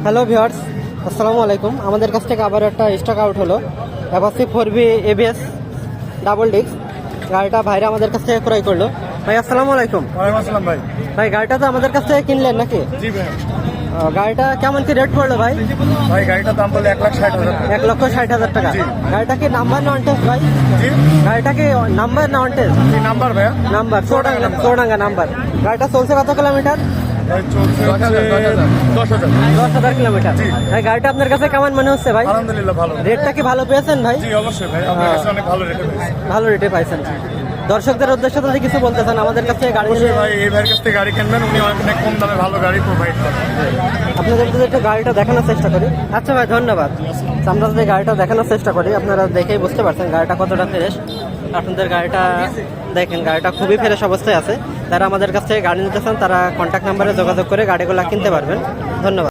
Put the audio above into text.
Hello viewers, আসসালামু আলাইকুম। আমাদের কাছ থেকে আবার একটা স্টক আউট হলো Apache 4V ABS double disc গাড়িটা ভাইরা আমাদের কাছ থেকে ক্রয় করলো। ভাই আসসালামু আলাইকুম। ওয়ালাইকুম আসসালাম ভাই। ভাই গাড়িটা তো আমাদের কাছ থেকে কিনলেন নাকি? জি ভাই। গাড়িটা কেমন কি রেট পড়লো ভাই? ভাই গাড়িটার দাম বলে 1,60,000। 1,60,000 টাকা। জি। গাড়িটা কি নাম্বার না অন টেস্ট ভাই? জি গাড়িটা কি নাম্বার না অন টেস্ট? কি নাম্বার ভাইয়া? Number, Chowdanga number. গাড়িটা চলছে কত কিলোমিটার? ভাই চলছে 10,000। 10,000 কিলোমিটার। জি। ভাই গাড়িটা আপনার কাছে কেমন মনে হচ্ছে ভাই? আলহামদুলিল্লাহ ভালো। রেটটা কি ভালো পেয়েছেন ভাই? জি অবশ্যই ভাই, আপনার কাছে অনেক ভালো রেটে পেয়েছি। ভালো রেটে পাইছেন। দর্শকদের উদ্দেশ্যে যদি কিছু বলতে চান আমাদের কাছে গাড়ি অবশ্যই ভাই, এই ভাইয়ের কাছ থেকে গাড়ি কিনবেন, উনি অনেক কম দামে ভালো গাড়ি প্রোভাইড করেন। আপনাদের যদি একটু গাড়িটা দেখানোর চেষ্টা করি। আচ্ছা ভাই, ধন্যবাদ। আমরা যদি গাড়িটা দেখানোর চেষ্টা করি, আপনারা দেখেই বুঝতে পারছেন গাড়িটা কতটা ফ্রেশ। আপনাদের গাড়িটা দেখেন, গাড়িটা খুবই ফ্রেশ অবস্থায় আছে। যারা আমাদের কাছ থেকে গাড়ি নিতে চান তারা কন্ট্যাক্ট নাম্বারে যোগাযোগ করে গাড়িগুলো কিনতে পারবেন। ধন্যবাদ।